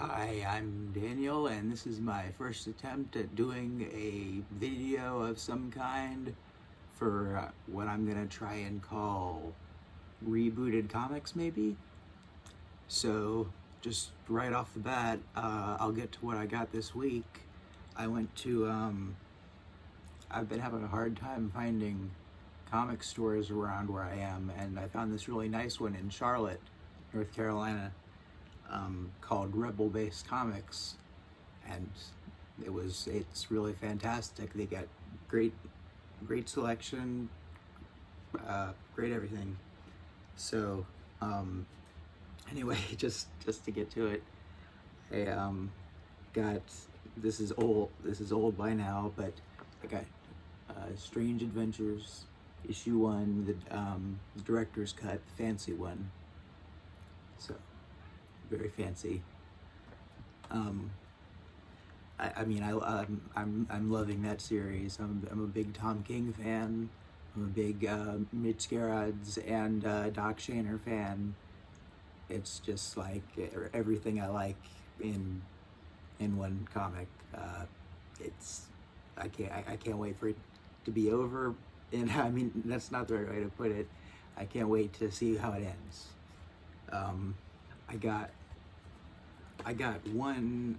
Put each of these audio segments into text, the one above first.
Hi, I'm Daniel, and this is my first attempt at doing a video of some kind for what I'm gonna try and call Rebooted Comics, maybe? So, just right off the bat, I'll get to what I got this week. I went to, I've been having a hard time finding comic stores around where I am, and I found this really nice one in Charlotte, North Carolina. Called Rebel-Based Comics, and it's really fantastic. They got great selection, great everything. So anyway, just to get to it, I got this is old by now, but I got Strange Adventures issue 1, the director's cut, the fancy one. So very fancy. I'm loving that series. I'm a big Tom King fan. I'm a big Mitch Gerads and Doc Shaner fan. It's just like everything I like in one comic. I can't wait for it to be over. And I mean, that's not the right way to put it. I can't wait to see how it ends. I got one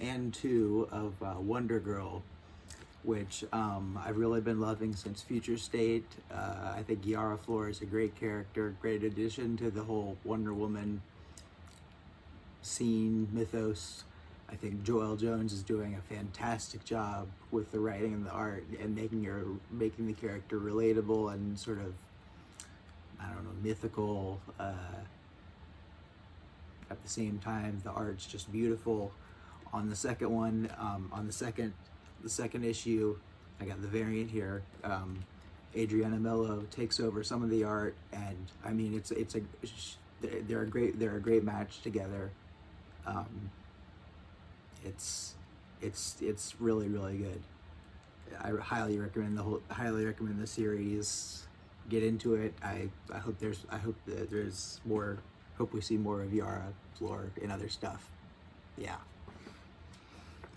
and two of Wonder Girl, which I've really been loving since Future State. I think Yara Flor is a great character, great addition to the whole Wonder Woman scene, mythos. I think Joelle Jones is doing a fantastic job with the writing and the art, and making the character relatable and sort of, I don't know, mythical. At the same time, the art's just beautiful. On the second one, on the second issue, I got the variant here. Adriana Mello takes over some of the art, and I mean, they're a great match together. It's really good. I highly recommend the series. Get into it. I hope that there's more. Hope we see more of Yara Flor in other stuff. Yeah.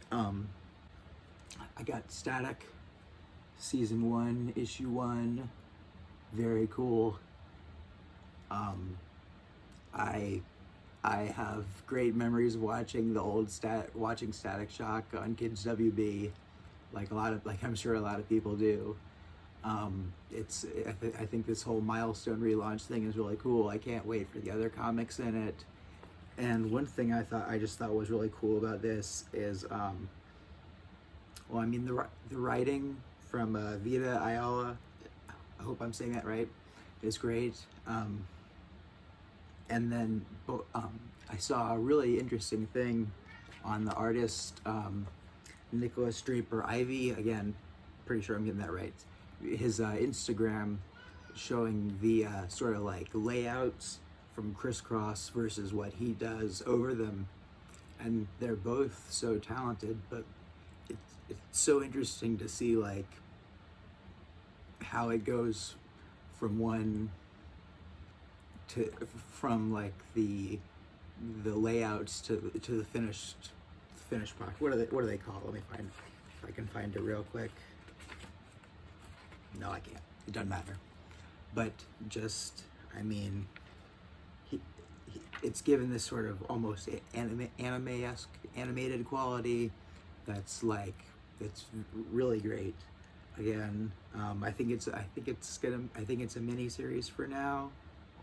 I got Static, season 1, issue 1. Very cool. I have great memories of watching Static Shock on Kids WB, like I'm sure a lot of people do. I think this whole Milestone relaunch thing is really cool. I can't wait for the other comics in it. And one thing I just thought was really cool about this is, well, I mean, the writing from Vita Ayala, I hope I'm saying that right, is great. And then I saw a really interesting thing on the artist Nicholas Draper Ivy. Again, pretty sure I'm getting that right. His Instagram showing the sort of like layouts from Crisscross versus what he does over them, and they're both so talented, but it's so interesting to see like how it goes from like the layouts to the finished product. What do they call it? Let me find, if I can find it real quick. No, I can't. It doesn't matter. But just, I mean, it's given this sort of almost anime-esque animated quality that's really great. Again, I think it's a mini series for now.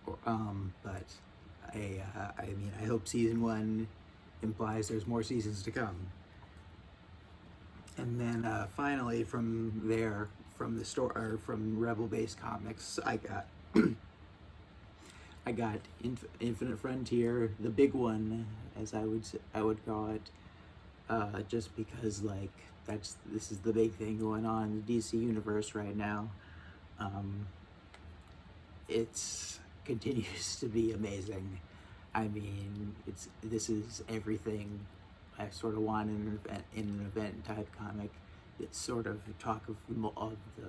But I mean, I hope season 1 implies there's more seasons to come. And then finally, from there, from the store, or from Rebel-Based Comics, I got Infinite Frontier, the big one, as I would call it, just because like this is the big thing going on in the DC universe right now. It's continues to be amazing. I mean, this is everything I sort of want in an event type comic. It's sort of talk of the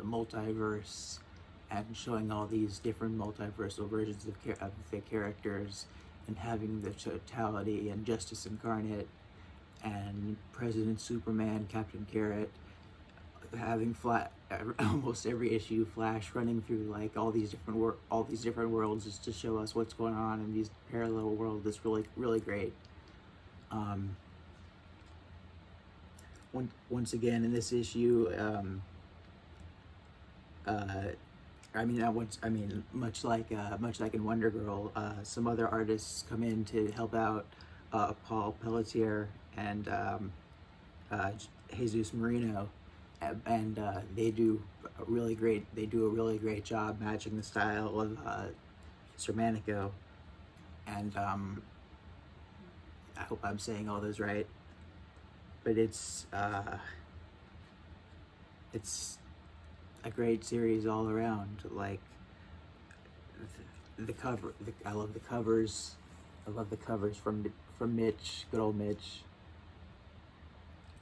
multiverse and showing all these different multiversal versions of the characters, and having the totality and Justice Incarnate and President Superman, Captain Carrot, having almost every issue Flash running through like all these different worlds just to show us what's going on in these parallel worlds is really great. Once again in this issue, much like in Wonder Girl, some other artists come in to help out Paul Pelletier and Jesus Marino, and they do a really great job matching the style of Sermanico, and I hope I'm saying all those right, but it's a great series all around. Like the cover, I love the covers. I love the covers from Mitch, good old Mitch.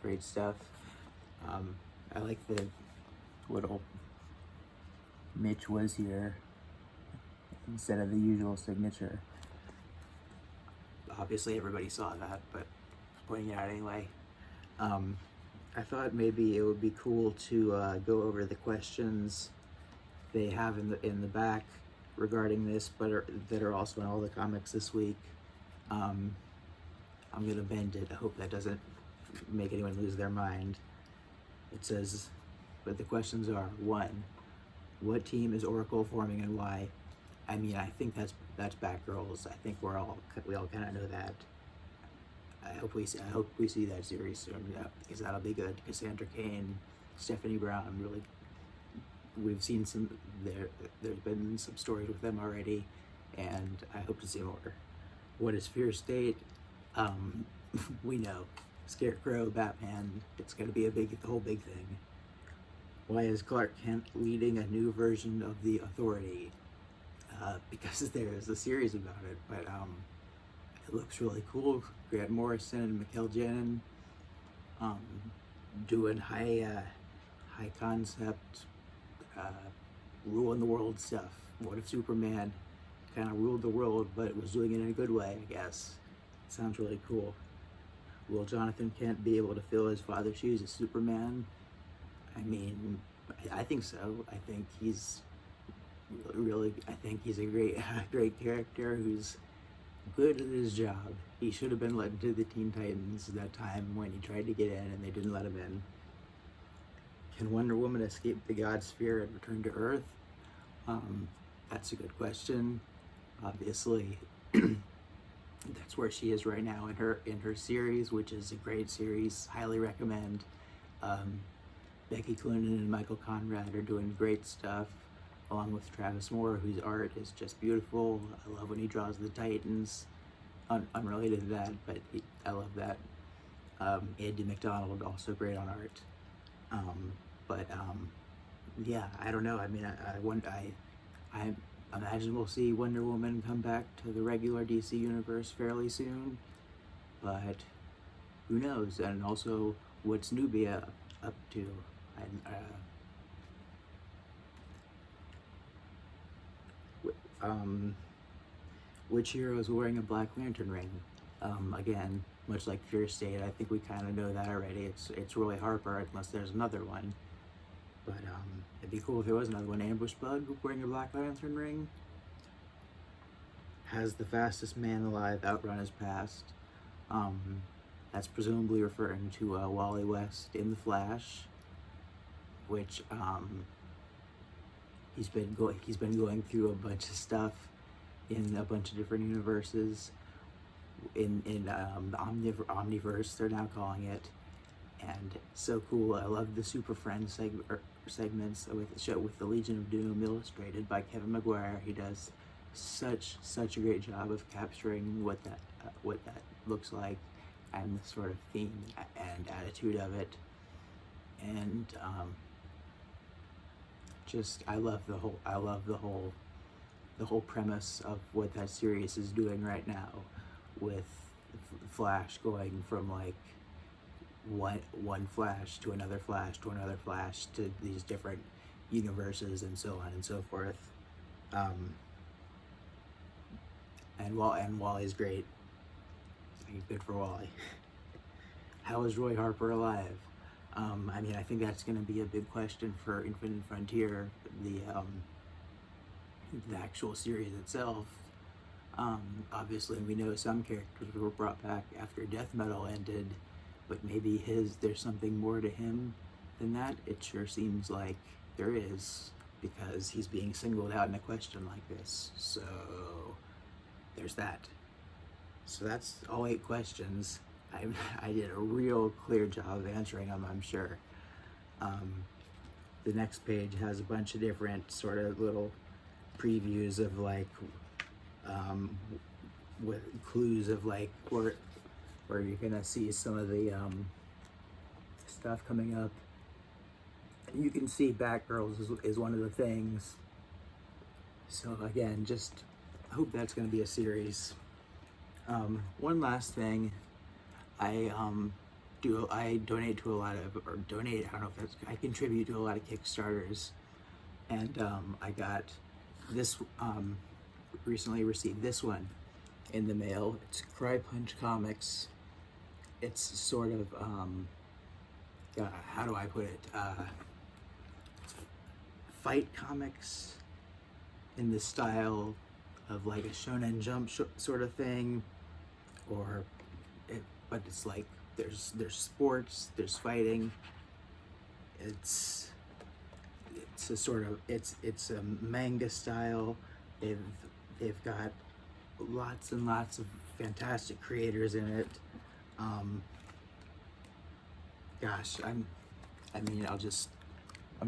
Great stuff. I like the little Mitch was here instead of the usual signature. Obviously everybody saw that, but pointing it out anyway. I thought maybe it would be cool to go over the questions they have in the back regarding this, but that are also in all the comics this week. I'm gonna bend it. I hope that doesn't make anyone lose their mind. It says, but the questions are: 1, what team is Oracle forming and why? I mean, I think that's Batgirls. I think we all kind of know that. I hope we see that series soon, because that'll be good. Cassandra Cain, Stephanie Brown, really, we've seen there's been some stories with them already, and I hope to see more. What is Fear State? We know. Scarecrow, Batman, it's gonna be the whole big thing. Why is Clark Kent leading a new version of the Authority? Because there's a series about it, but it looks really cool. Grant Morrison and Mikkel Janin doing high concept, ruling the world stuff. What if Superman kind of ruled the world, but was doing it in a good way, I guess? Sounds really cool. Will Jonathan Kent be able to fill his father's shoes as Superman? I mean, I think so. I think he's a great character who's good at his job. He should have been let into the Teen Titans that time when he tried to get in and they didn't let him in. Can Wonder Woman escape the God Sphere and return to Earth? That's a good question. Obviously, that's where she is right now in her series, which is a great series. Highly recommend. Becky Cloonan and Michael Conrad are doing great stuff, along with Travis Moore, whose art is just beautiful. I love when he draws the Titans. Unrelated to that, but I love that. Andy McDonald, also great on art. Yeah, I don't know. I mean, I imagine we'll see Wonder Woman come back to the regular DC universe fairly soon, but who knows? And also, what's Nubia up to? Which hero is wearing a Black Lantern ring? Again, much like Fear State, I think we kind of know that already. It's Roy Harper, unless there's another one. But it'd be cool if there was another one. Ambush Bug wearing a Black Lantern ring. Has the fastest man alive outrun his past? That's presumably referring to Wally West in The Flash, which he's been going through a bunch of stuff in a bunch of different universes. In the Omniverse, they're now calling it, and so cool. I love the Super Friends segments with the Legion of Doom, illustrated by Kevin Maguire. He does such a great job of capturing what that looks like and the sort of theme and attitude of it, and I love the whole premise of what that series is doing right now, with Flash going from like one Flash to another Flash to another Flash to these different universes and so on and so forth. And Wally's great. He's good for Wally. How is Roy Harper alive? I mean, I think that's going to be a big question for Infinite Frontier, the actual series itself. Obviously, we know some characters were brought back after Death Metal ended, but maybe there's something more to him than that. It sure seems like there is, because he's being singled out in a question like this. So there's that. So that's all 8 questions. I did a real clear job of answering them, I'm sure. The next page has a bunch of different sort of little previews of like, with clues of like where you're gonna see some of the stuff coming up. You can see Batgirls is one of the things. So again, just hope that's gonna be a series. One last thing, I donate to a lot of, or donate, I don't know if that's, I contribute to a lot of Kickstarters, and I got this, recently received this one in the mail. It's Cry Punch Comics. It's sort of, how do I put it, fight comics in the style of like a Shonen Jump sort of thing, but it's like there's sports, there's fighting. It's a sort of it's a manga style. They've got lots and lots of fantastic creators in it. Gosh, I'm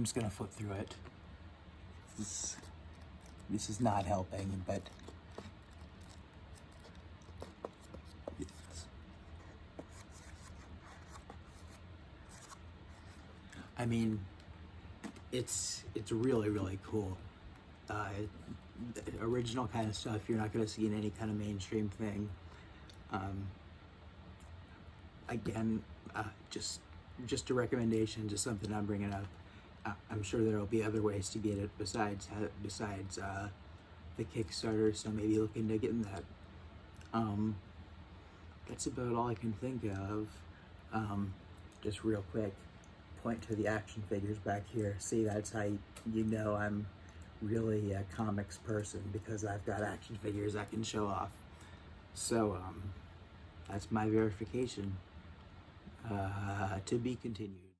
just gonna flip through it. This is not helping, but I mean, it's really, really cool. The original kind of stuff you're not going to see in any kind of mainstream thing. Again, just a recommendation, just something I'm bringing up. I'm sure there'll be other ways to get it besides the Kickstarter, so maybe look into getting that. That's about all I can think of. Just real quick, point to the action figures back here. See, that's how you know I'm really a comics person, because I've got action figures I can show off. So that's my verification. To be continued.